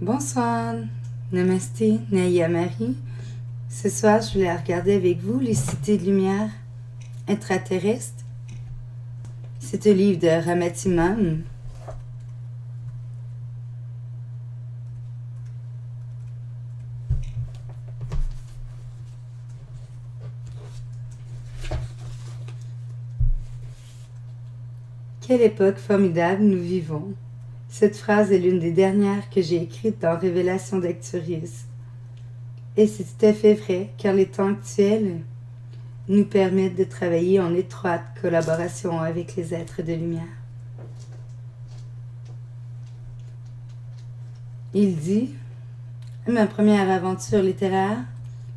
Bonsoir, Namasté, Naya Marie. Ce soir, je voulais regarder avec vous Les Cités de Lumière Intraterrestres. C'est un livre de Ramatiman. Quelle époque formidable nous vivons. Cette phrase est l'une des dernières que j'ai écrites dans Révélation d'Arcturus. Et c'est tout à fait vrai, car les temps actuels nous permettent de travailler en étroite collaboration avec les êtres de lumière. Il dit « Ma première aventure littéraire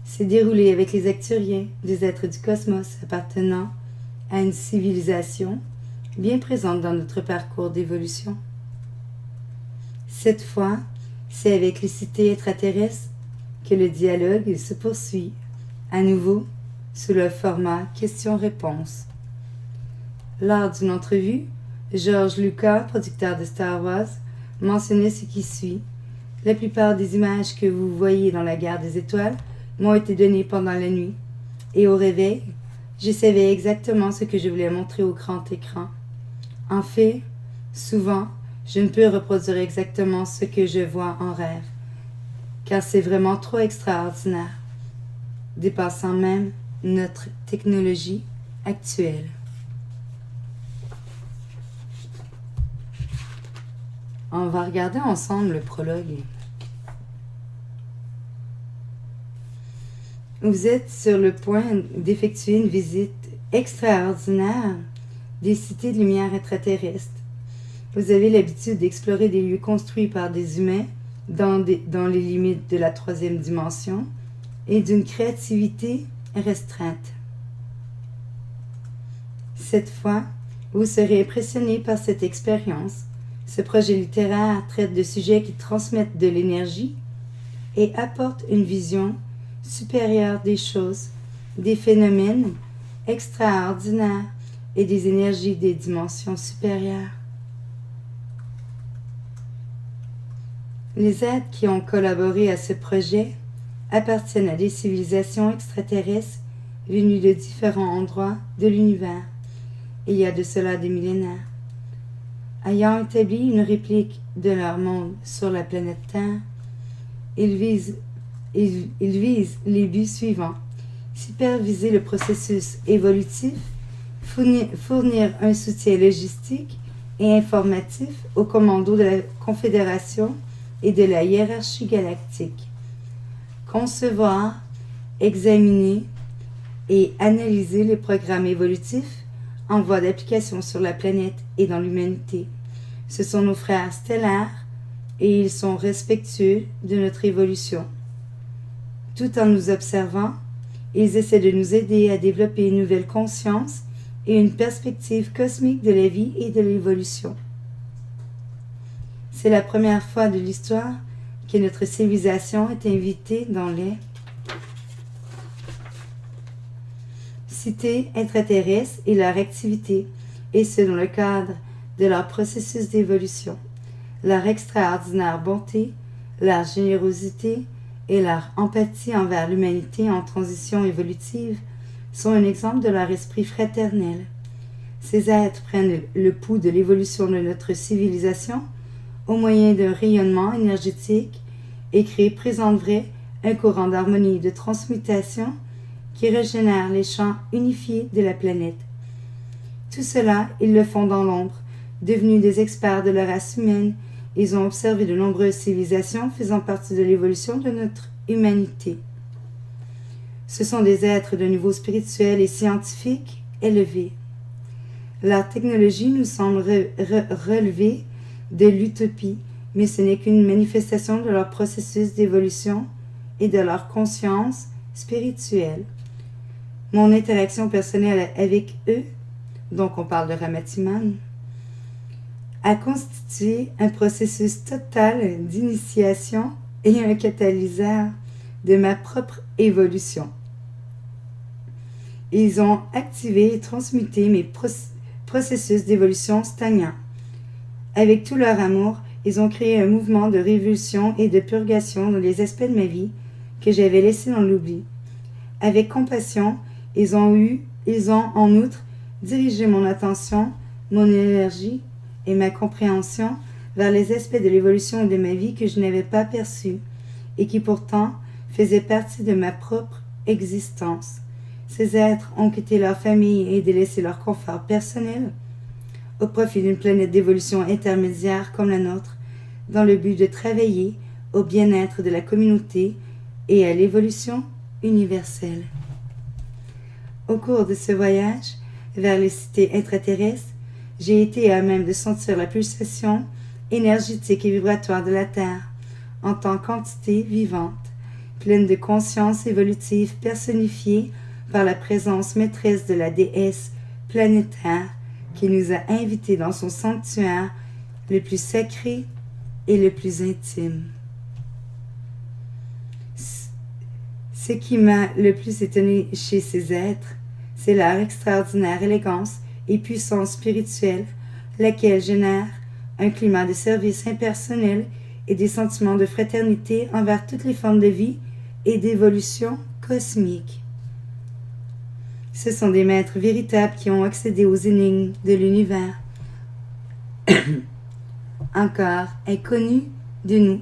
s'est déroulée avec les Acturiens, des êtres du cosmos appartenant à une civilisation bien présente dans notre parcours d'évolution. Cette fois, c'est avec les cités extraterrestres que le dialogue se poursuit, à nouveau sous le format questions-réponses. Lors d'une entrevue, George Lucas, producteur de Star Wars, mentionnait ce qui suit. La plupart des images que vous voyez dans la guerre des étoiles m'ont été données pendant la nuit, et au réveil, je savais exactement ce que je voulais montrer au grand écran. En fait, souvent, je ne peux reproduire exactement ce que je vois en rêve, car c'est vraiment trop extraordinaire, dépassant même notre technologie actuelle. On va regarder ensemble le prologue. Vous êtes sur le point d'effectuer une visite extraordinaire des cités de lumière extraterrestres. Vous avez l'habitude d'explorer des lieux construits par des humains dans les limites de la 3e dimension et d'une créativité restreinte. Cette fois, vous serez impressionné par cette expérience. Ce projet littéraire traite de sujets qui transmettent de l'énergie et apportent une vision supérieure des choses, des phénomènes extraordinaires et des énergies des dimensions supérieures. Les êtres qui ont collaboré à ce projet appartiennent à des civilisations extraterrestres venues de différents endroits de l'univers, il y a de cela des millénaires. Ayant établi une réplique de leur monde sur la planète Terre, ils visent les buts suivants: superviser le processus évolutif, fournir un soutien logistique et informatif aux commandos de la Confédération et de la hiérarchie galactique, concevoir, examiner et analyser les programmes évolutifs en voie d'application sur la planète et dans l'humanité. Ce sont nos frères stellaires et ils sont respectueux de notre évolution. Tout en nous observant, ils essaient de nous aider à développer une nouvelle conscience et une perspective cosmique de la vie et de l'évolution. C'est la première fois de l'histoire que notre civilisation est invitée dans les cités extraterrestres et leur activité, et ce dans le cadre de leur processus d'évolution. Leur extraordinaire bonté, leur générosité et leur empathie envers l'humanité en transition évolutive sont un exemple de leur esprit fraternel. Ces êtres prennent le pouls de l'évolution de notre civilisation au moyen d'un rayonnement énergétique et créent, présentent vrai, un courant d'harmonie et de transmutation qui régénère les champs unifiés de la planète. Tout cela, ils le font dans l'ombre. Devenus des experts de la race humaine, ils ont observé de nombreuses civilisations faisant partie de l'évolution de notre humanité. Ce sont des êtres de niveau spirituel et scientifique élevé. Leur technologie nous semble relever de l'utopie, mais ce n'est qu'une manifestation de leur processus d'évolution et de leur conscience spirituelle. Mon interaction personnelle avec eux, donc on parle de Ramatiman, a constitué un processus total d'initiation et un catalyseur de ma propre évolution. Ils ont activé et transmuté mes processus d'évolution stagnants. Avec tout leur amour, ils ont créé un mouvement de révulsion et de purgation dans les aspects de ma vie que j'avais laissés dans l'oubli. Avec compassion, ils ont en outre dirigé mon attention, mon énergie et ma compréhension vers les aspects de l'évolution de ma vie que je n'avais pas perçus et qui pourtant faisaient partie de ma propre existence. Ces êtres ont quitté leur famille et délaissé leur confort personnel au profit d'une planète d'évolution intermédiaire comme la nôtre, dans le but de travailler au bien-être de la communauté et à l'évolution universelle. Au cours de ce voyage vers les cités intraterrestres, j'ai été à même de sentir la pulsation énergétique et vibratoire de la Terre en tant qu'entité vivante, pleine de conscience évolutive personnifiée par la présence maîtresse de la déesse planétaire qui nous a invités dans son sanctuaire le plus sacré et le plus intime. Ce qui m'a le plus étonné chez ces êtres, c'est leur extraordinaire élégance et puissance spirituelle, laquelle génère un climat de service impersonnel et des sentiments de fraternité envers toutes les formes de vie et d'évolution cosmique. Ce sont des maîtres véritables qui ont accédé aux énigmes de l'univers, encore inconnus de nous.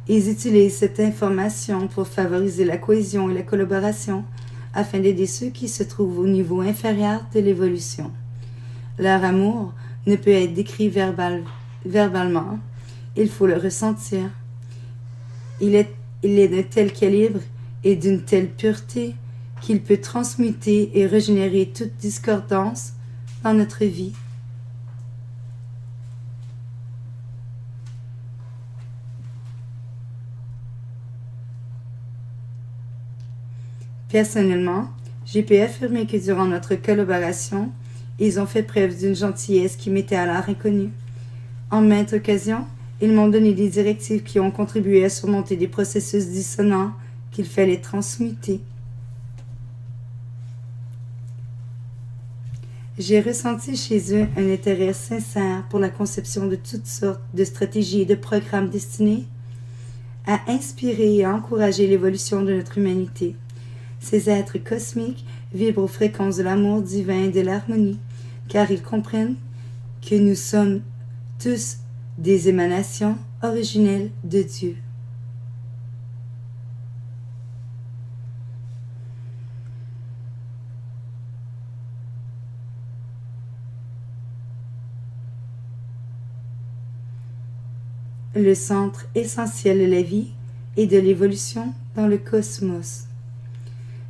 Ils utilisent cette information pour favoriser la cohésion et la collaboration afin d'aider ceux qui se trouvent au niveau inférieur de l'évolution. Leur amour ne peut être décrit verbalement, il faut le ressentir. Il est d'un tel calibre et d'une telle pureté qu'il peut transmuter et régénérer toute discordance dans notre vie. Personnellement, j'ai pu affirmer que durant notre collaboration, ils ont fait preuve d'une gentillesse qui m'était alors inconnue. En maintes occasions, ils m'ont donné des directives qui ont contribué à surmonter des processus dissonants qu'il fallait transmuter. J'ai ressenti chez eux un intérêt sincère pour la conception de toutes sortes de stratégies et de programmes destinés à inspirer et à encourager l'évolution de notre humanité. Ces êtres cosmiques vibrent aux fréquences de l'amour divin et de l'harmonie, car ils comprennent que nous sommes tous des émanations originelles de Dieu. Le centre essentiel de la vie et de l'évolution dans le cosmos.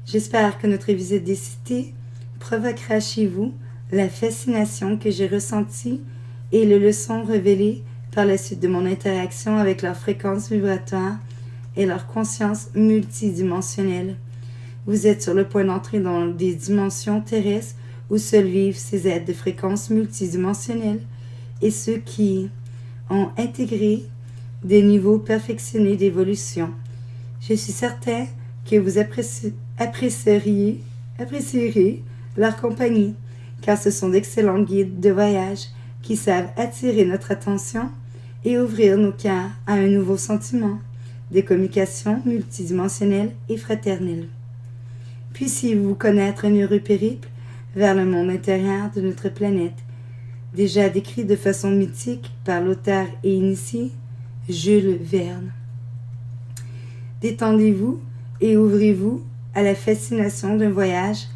J'espère que notre visite des cités provoquera chez vous la fascination que j'ai ressentie et les leçons révélées par la suite de mon interaction avec leur fréquence vibratoire et leur conscience multidimensionnelle. Vous êtes sur le point d'entrer dans des dimensions terrestres où seuls vivent ces êtres de fréquence multidimensionnelle et ceux qui ont intégré des niveaux perfectionnés d'évolution. Je suis certain que vous apprécierez leur compagnie, car ce sont d'excellents guides de voyage qui savent attirer notre attention et ouvrir nos cœurs à un nouveau sentiment de communication multidimensionnelle et fraternelle. Puissiez-vous connaître un heureux périple vers le monde intérieur de notre planète, déjà décrit de façon mythique par l'auteur et initié Jules Verne. Détendez-vous et ouvrez-vous à la fascination d'un voyage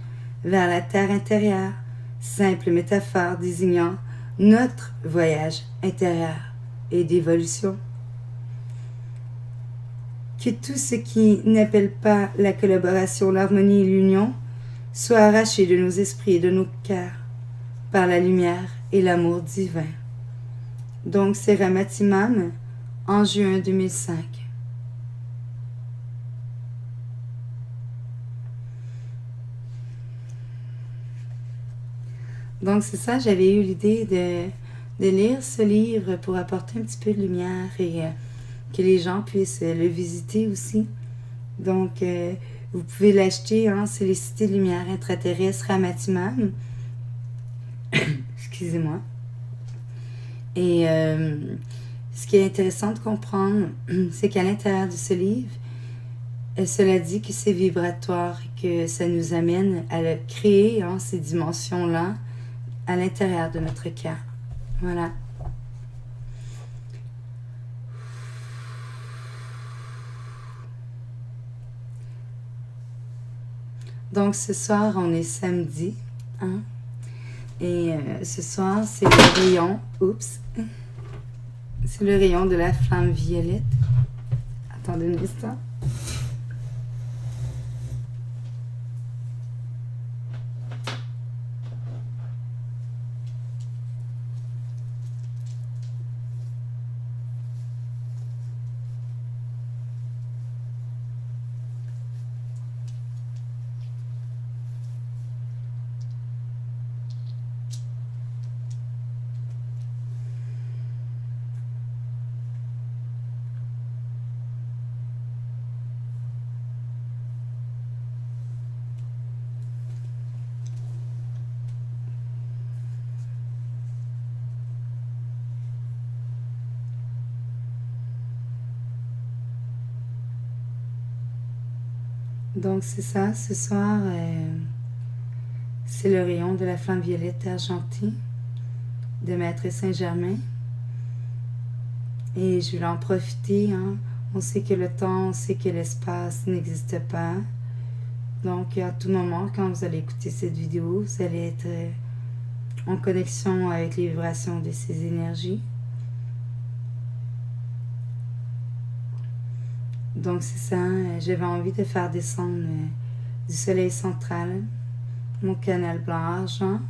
vers la terre intérieure, simple métaphore désignant notre voyage intérieur et d'évolution. Que tout ce qui n'appelle pas la collaboration, l'harmonie et l'union soit arraché de nos esprits et de nos cœurs par la lumière et l'amour divin. Donc c'est Ramatimam en juin 2005. Donc c'est ça, j'avais eu l'idée de lire ce livre pour apporter un petit peu de lumière et que les gens puissent le visiter aussi. Donc vous pouvez l'acheter, hein, c'est les cités de lumière intraterrestres Ramatimam. Excusez-moi. Et Ce qui est intéressant de comprendre, c'est qu'à l'intérieur de ce livre, cela dit que c'est vibratoire et que ça nous amène à créer ces dimensions-là à l'intérieur de notre cœur. Voilà. Donc ce soir, on est samedi. Hein? Et ce soir, c'est le rayon. Oups. C'est le rayon de la flamme violette. Attendez un instant. Donc c'est ça, ce soir, c'est le rayon de la flamme violette argentée de Maître Saint-Germain. Et je vais en profiter. Hein. On sait que le temps, on sait que l'espace n'existe pas. Donc à tout moment, quand vous allez écouter cette vidéo, vous allez être en connexion avec les vibrations de ces énergies. Donc c'est ça, j'avais envie de faire descendre du soleil central mon canal blanc-argent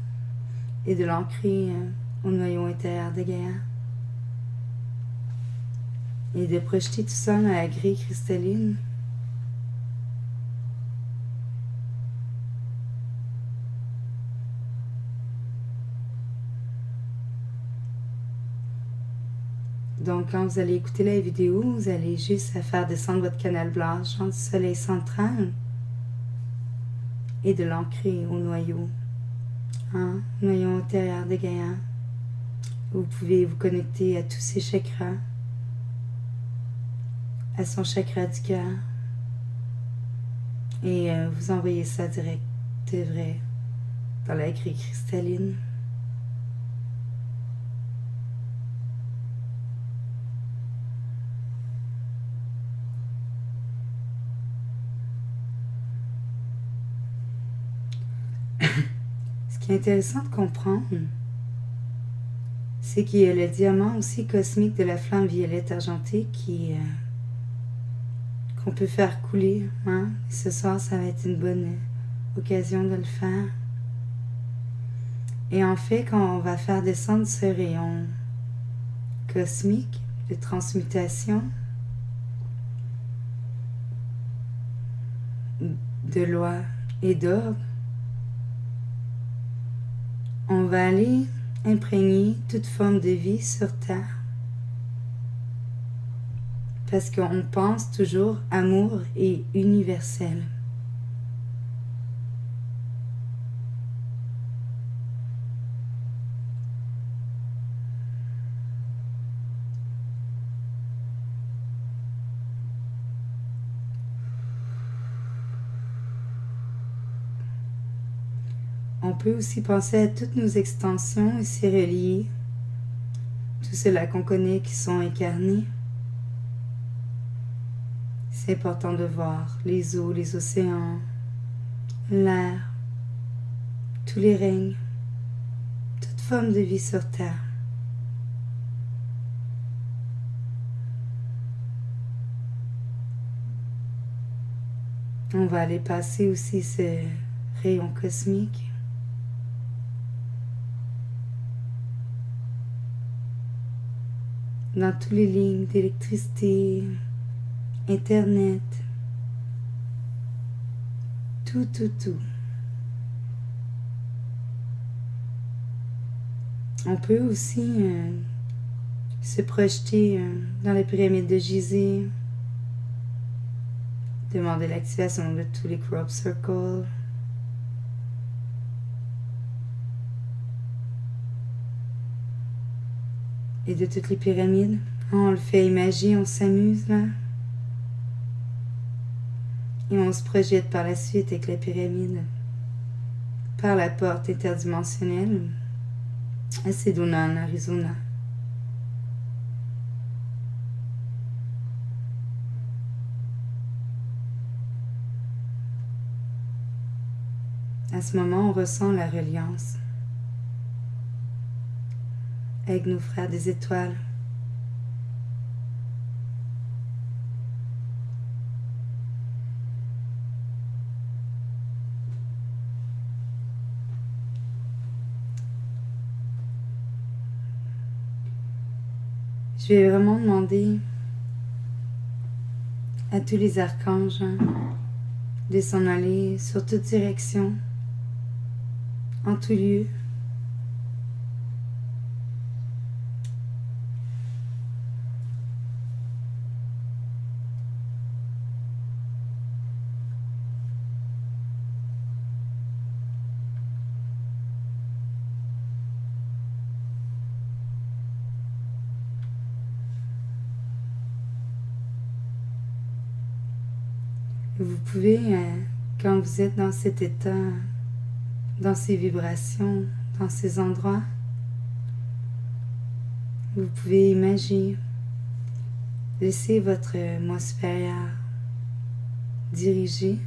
et de l'ancrer au noyau intérieur de Gaïa. Et de projeter tout ça dans la grille cristalline. Donc, quand vous allez écouter la vidéo, vous allez juste faire descendre votre canal blanc-argent du soleil central et de l'ancrer au noyau, noyau intérieur de Gaïa. Vous pouvez vous connecter à tous ces chakras, à son chakra du cœur, et vous envoyez ça direct, de vrai, dans la grille cristalline. Ce qui est intéressant de comprendre, c'est qu'il y a le diamant aussi cosmique de la flamme violette argentée qu'on peut faire couler. Hein? Et ce soir, ça va être une bonne occasion de le faire. Et en fait, quand on va faire descendre ce rayon cosmique de transmutation, de loi et d'ordre, on va aller imprégner toute forme de vie sur Terre. Parce qu'on pense toujours amour et universel. On peut aussi penser à toutes nos extensions et s'y relier. Tout cela qu'on connaît qui sont incarnés. C'est important de voir les eaux, les océans, l'air, tous les règnes, toute forme de vie sur Terre. On va aller passer aussi ce rayon cosmique dans toutes les lignes d'électricité, Internet, tout. On peut aussi se projeter dans les pyramides de Gizeh, demander l'activation de tous les crop circles, et de toutes les pyramides, On le fait imaginer, on s'amuse là. Et on se projette par la suite avec la pyramide, par la porte interdimensionnelle à Sedona, en Arizona. À ce moment, on ressent la reliance avec nos frères des étoiles. Je vais vraiment demander à tous les archanges de s'en aller sur toute direction, en tout lieu. Vous pouvez, quand vous êtes dans cet état, dans ces vibrations, dans ces endroits, vous pouvez imaginer, laisser votre moi supérieur diriger.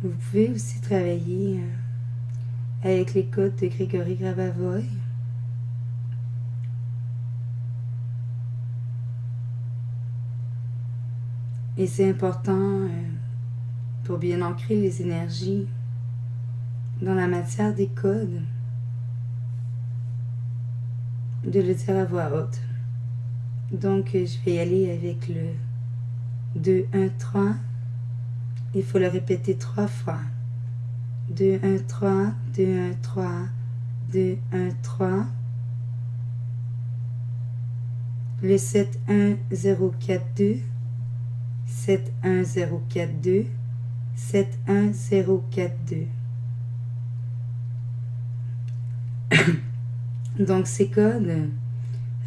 Vous pouvez aussi travailler avec les codes de Grégory Grabavoy. Et c'est important pour bien ancrer les énergies dans la matière des codes de le dire à voix haute. Donc je vais y aller avec le 2, 1, 3. Il faut le répéter 3 fois. 2, 1, 3, 2, 1, 3, 2, 1, 3. Le 7, 1, 0, 4, 2. 7, 1, 0, 4, 2. 7, 1, 0, 4, 2. Donc ces codes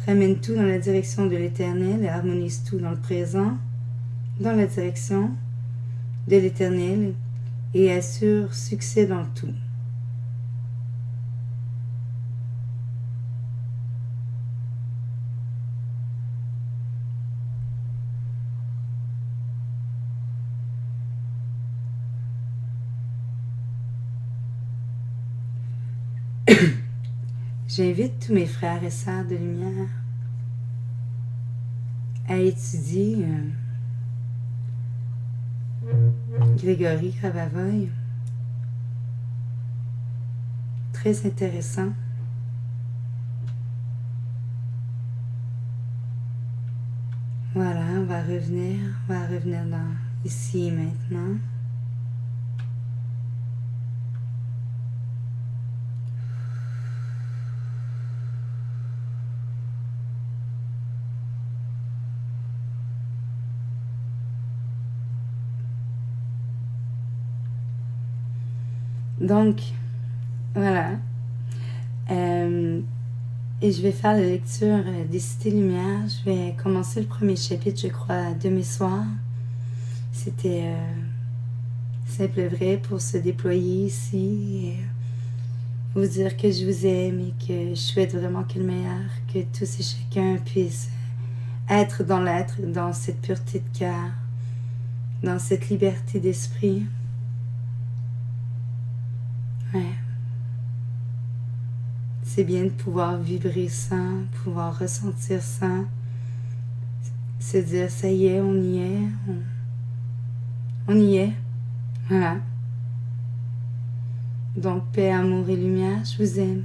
ramènent tout dans la direction de l'éternel et harmonisent tout dans le présent, dans la direction de l'éternel et assure succès dans tout. J'invite tous mes frères et sœurs de lumière à étudier Grégory Grabavoy. Très intéressant. Voilà, on va revenir dans ici et maintenant. Donc, voilà. Et je vais faire la lecture des cités lumière. Je vais commencer le premier chapitre, je crois, demain soir. C'était simple et vrai pour se déployer ici et vous dire que je vous aime et que je souhaite vraiment que le meilleur, que tous et chacun puisse être dans cette pureté de cœur, dans cette liberté d'esprit. Ouais. C'est bien de pouvoir vibrer ça, pouvoir ressentir ça, se dire ça y est, on y est, on y est, voilà. Donc paix, amour et lumière, je vous aime.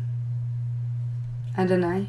Adonai.